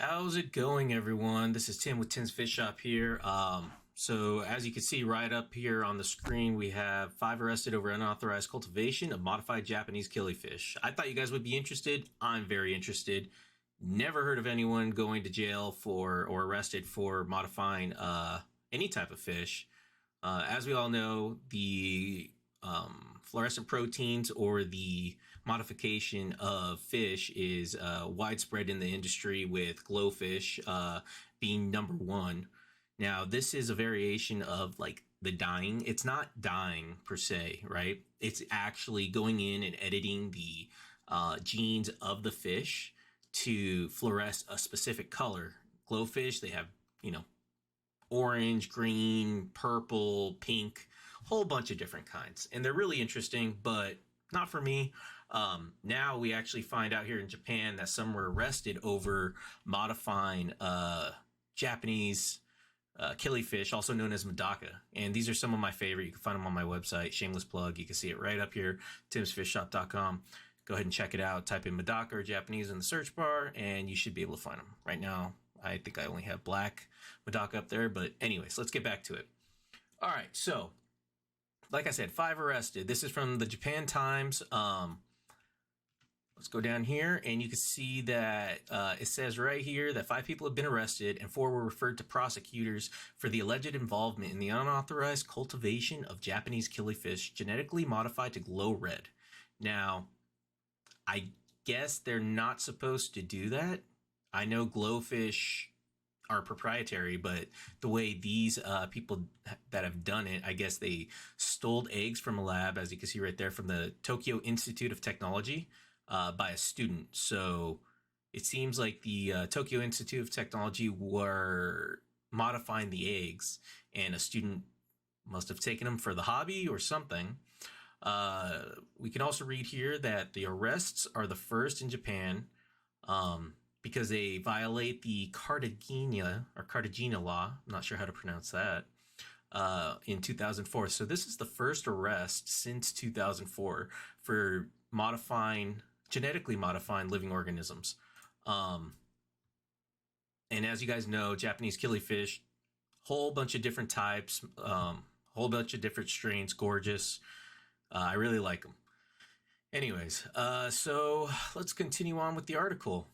How's it going, everyone? This is Tim with Tim's Fish Shop here. So as you can see right up here on the screen, we have 5 arrested over unauthorized cultivation of modified Japanese killifish. I thought you guys would be interested. I'm very interested. Never heard of anyone going to jail for or arrested for modifying any type of fish. As we all know, the fluorescent proteins or the modification of fish is widespread in the industry, with glowfish being number one. Now, this is a variation of like the dyeing. It's not dyeing per se, right? It's actually going in and editing the genes of the fish to fluoresce a specific color. Glowfish, they have, orange, green, purple, pink, whole bunch of different kinds. And they're really interesting, but not for me. Now we actually find out here in Japan that some were arrested over modifying Japanese killifish, also known as Medaka. And these are some of my favorite. You can find them on my website. Shameless plug. You can see it right up here, timsfishshop.com. Go ahead and check it out. Type in Medaka or Japanese in the search bar, and you should be able to find them. Right now, I think I only have black Medaka up there. But anyways, let's get back to it. All right, so like I said, 5 arrested. This is from the Japan Times. Let's go down here, and you can see that it says right here that 5 people have been arrested and 4 were referred to prosecutors for the alleged involvement in the unauthorized cultivation of Japanese killifish genetically modified to glow red. Now, I guess they're not supposed to do that. I know glowfish are proprietary, but the way these people that have done it, I guess they stole eggs from a lab, as you can see right there, from the Tokyo Institute of Technology by a student. So it seems like the Tokyo Institute of Technology were modifying the eggs, and a student must have taken them for the hobby or something. We can also read here that the arrests are the first in Japan because they violate the Cartagena law. I'm not sure how to pronounce that. In 2004. So this is the first arrest since 2004 for genetically modifying living organisms. And as you guys know, Japanese killifish, whole bunch of different types, whole bunch of different strains, gorgeous. I really like them. Anyways, so let's continue on with the article.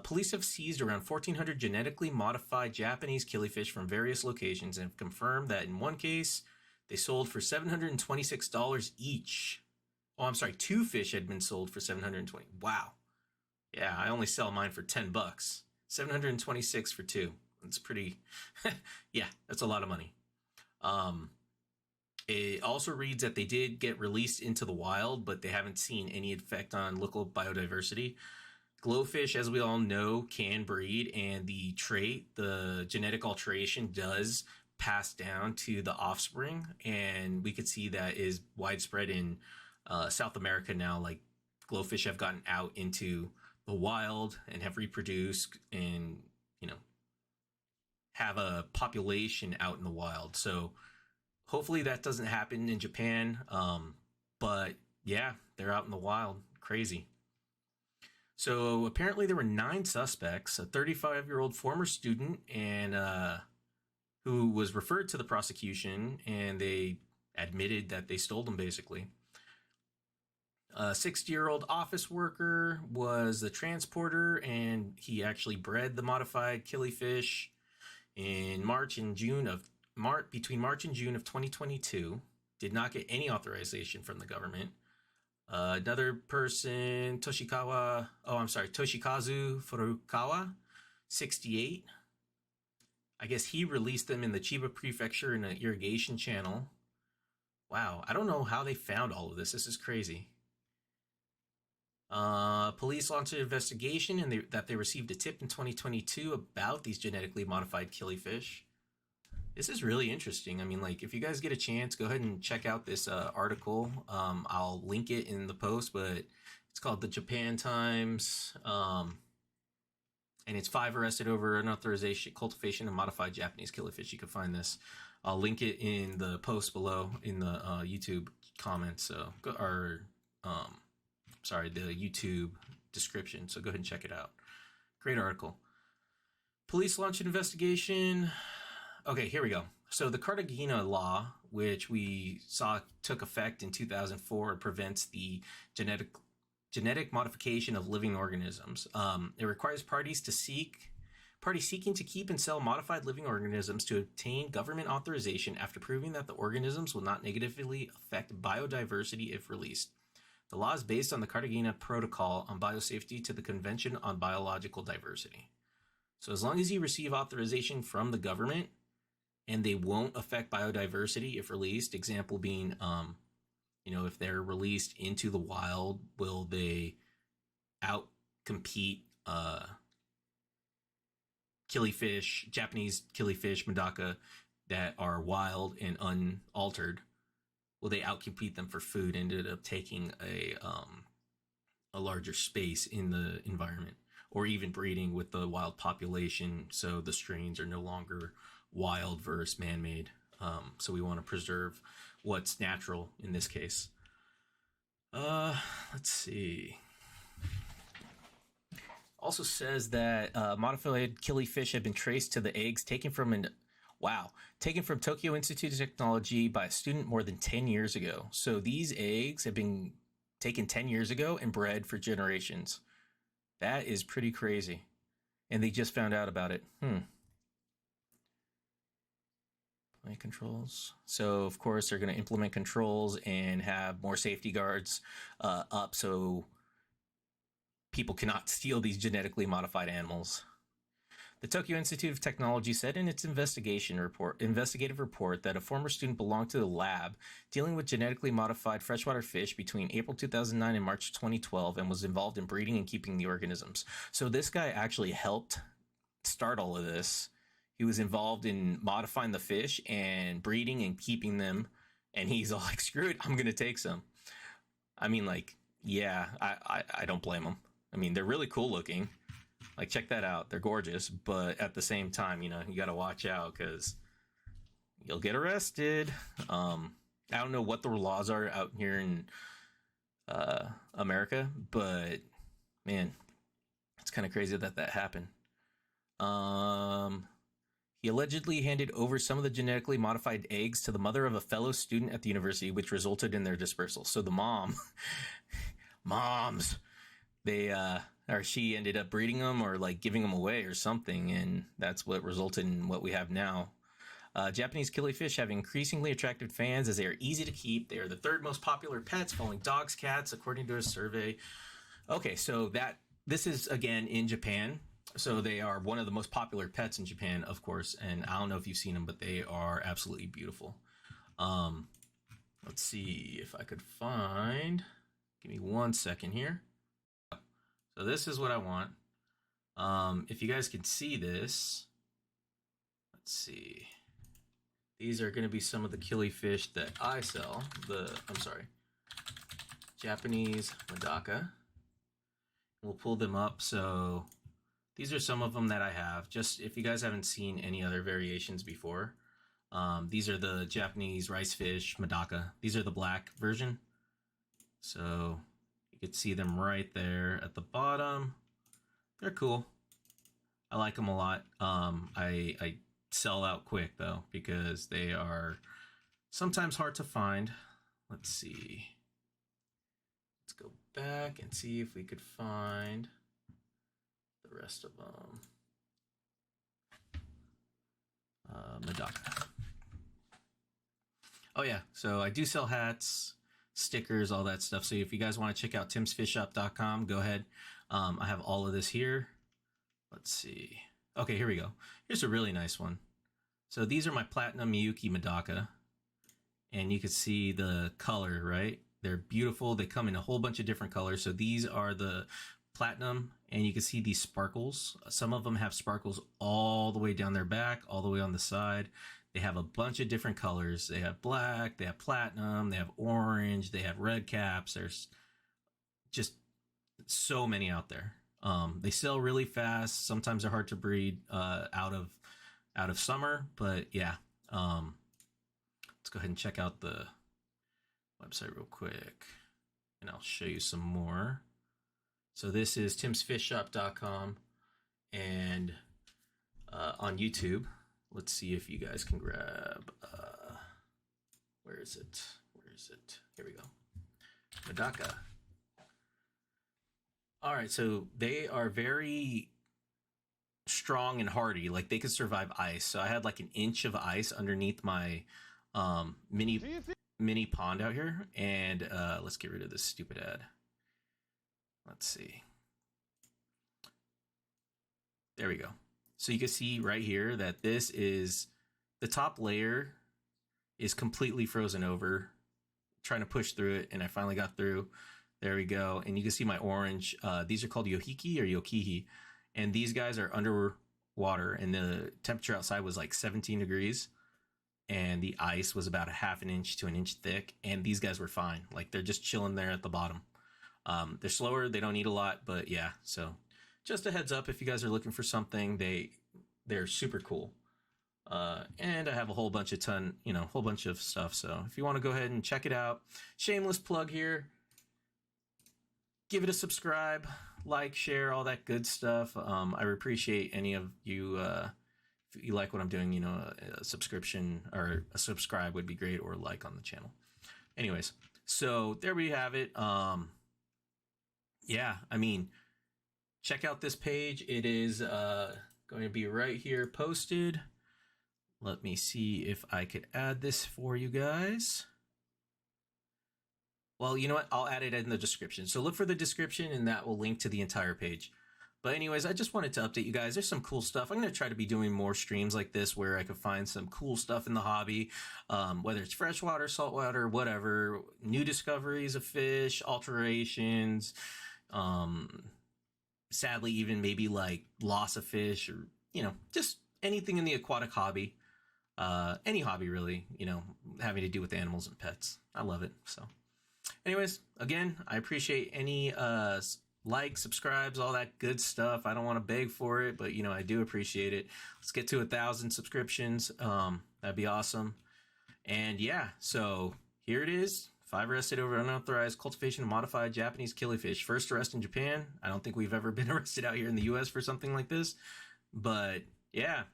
Police have seized around 1,400 genetically modified Japanese killifish from various locations and have confirmed that in one case, they sold for $726 each. Oh, I'm sorry, 2 fish had been sold for $720. Wow. Yeah, I only sell mine for $10. $726 for 2. That's pretty. Yeah, that's a lot of money. It also reads that they did get released into the wild, but they haven't seen any effect on local biodiversity. Glowfish, as we all know, can breed, and the genetic alteration does pass down to the offspring, and we could see that is widespread in South America now. Like, glowfish have gotten out into the wild and have reproduced and, have a population out in the wild. So hopefully that doesn't happen in Japan. But yeah, they're out in the wild. Crazy. So apparently there were 9 suspects, a 35-year-old former student and who was referred to the prosecution, and they admitted that they stole them, basically. A 60-year-old office worker was the transporter, and he actually bred the modified killifish in between March and June of 2022. Did not get any authorization from the government. Another person, Toshikazu Furukawa, 68. I guess he released them in the Chiba Prefecture in an irrigation channel. Wow, I don't know how they found all of this. This is crazy. Police launched an investigation and that they received a tip in 2022 about these genetically modified killifish. This is really interesting. I mean, like, if you guys get a chance, go ahead and check out this article. I'll link it in the post, but it's called the Japan Times. And it's 5 arrested over unauthorized cultivation of modified Japanese killifish. You can find this. I'll link it in the post below in the YouTube comments. The YouTube description. So go ahead and check it out. Great article. Police launch an investigation. Okay, here we go. So the Cartagena law, which we saw took effect in 2004, prevents the genetic modification of living organisms. It requires parties seeking to keep and sell modified living organisms to obtain government authorization after proving that the organisms will not negatively affect biodiversity if released. The law is based on the Cartagena Protocol on Biosafety to the Convention on Biological Diversity. So as long as you receive authorization from the government and they won't affect biodiversity if released, example being, if they're released into the wild, will they outcompete killifish, Japanese killifish, Medaka, that are wild and unaltered? Will they outcompete them for food and end up taking a larger space in the environment, or even breeding with the wild population, so the strains are no longer wild versus man-made? So we want to preserve what's natural in this case. Let's see. Also says that modified killifish have been traced to the eggs taken from Tokyo Institute of Technology by a student more than 10 years ago. So these eggs have been taken 10 years ago and bred for generations. That is pretty crazy. And they just found out about it. Plant controls. So, of course, they're going to implement controls and have more safety guards up so people cannot steal these genetically modified animals. The Tokyo Institute of Technology said in its investigative report that a former student belonged to the lab dealing with genetically modified freshwater fish between April 2009 and March 2012 and was involved in breeding and keeping the organisms. So this guy actually helped start all of this. He was involved in modifying the fish and breeding and keeping them, and he's all like, screw it, I'm going to take some. I mean, like, yeah, I don't blame him. I mean, they're really cool looking. Like, check that out. They're gorgeous. But at the same time, you got to watch out because you'll get arrested. I don't know what the laws are out here in America, but, man, it's kind of crazy that happened. He allegedly handed over some of the genetically modified eggs to the mother of a fellow student at the university, which resulted in their dispersal. So the moms, she ended up breeding them or like giving them away or something, and that's what resulted in what we have now. Japanese killifish have increasingly attracted fans as they are easy to keep. They are the third most popular pets, following dogs, cats, according to a survey. Okay, so this is again in Japan. So they are one of the most popular pets in Japan, of course, and I don't know if you've seen them, but they are absolutely beautiful. Let's see if I could find. Give me 1 second here. So this is what I want. If you guys can see this, let's see. These are going to be some of the killifish that I sell. Japanese Medaka. We'll pull them up. So these are some of them that I have. Just if you guys haven't seen any other variations before, these are the Japanese rice fish Medaka. These are the black version. So you can see them right there at the bottom. They're cool. I like them a lot. I sell out quick though because they are sometimes hard to find. Let's see. Let's go back and see if we could find the rest of them. Medaka. Oh yeah, so I do sell hats, stickers, all that stuff. So if you guys want to check out timsfishshop.com, go ahead. I have all of this here. Let's see. Okay, here we go. Here's a really nice one. So these are my Platinum Miyuki Medaka. And you can see the color, right? They're beautiful. They come in a whole bunch of different colors. So these are the Platinum, and you can see these sparkles. Some of them have sparkles all the way down their back, all the way on the side. They have a bunch of different colors. They have black, they have platinum, they have orange, they have red caps. There's just so many out there. They sell really fast. Sometimes they're hard to breed out of summer, but yeah. Let's go ahead and check out the website real quick, and I'll show you some more. So this is timsfishshop.com, and on YouTube. Let's see if you guys can grab. Where is it? Where is it? Here we go. Medaka. All right, so they are very strong and hardy. Like they could survive ice. So I had like an inch of ice underneath my mini pond out here, and let's get rid of this stupid ad. Let's see. There we go. So you can see right here that this is the top layer is completely frozen over. Trying to push through it, and I finally got through. There we go. And you can see my orange. These are called yohiki or yokihi, and these guys are underwater, and the temperature outside was like 17 degrees, and the ice was about a half an inch to an inch thick, and these guys were fine. Like they're just chilling there at the bottom. They're slower. They don't eat a lot, but yeah. So just a heads up if you guys are looking for something. They're super cool. And I have a whole bunch of whole bunch of stuff. So if you want to go ahead and check it out, shameless plug here. Give it a subscribe, like, share, all that good stuff. I appreciate any of you. If you like what I'm doing, a subscription or a subscribe would be great, or a like on the channel. Anyways, so there we have it. Yeah, I mean, check out this page. It is going to be right here posted. Let me see if I could add this for you guys. Well, you know what? I'll add it in the description. So look for the description, and that will link to the entire page. But anyways, I just wanted to update you guys. There's some cool stuff. I'm going to try to be doing more streams like this where I can find some cool stuff in the hobby, whether it's freshwater, saltwater, whatever, new discoveries of fish, alterations, sadly, even maybe like loss of fish, or, just anything in the aquatic hobby. Any hobby really, having to do with animals and pets. I love it. So anyways, again, I appreciate any likes, subscribes, all that good stuff. I don't want to beg for it, but I do appreciate it. Let's get to 1,000 subscriptions. That'd be awesome. And yeah, so here it is. 5 arrested over unauthorized cultivation of modified Japanese killifish. First arrest in Japan. I don't think we've ever been arrested out here in the US for something like this, but yeah.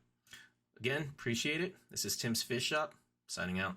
Again, appreciate it. This is Tim's Fish Shop, signing out.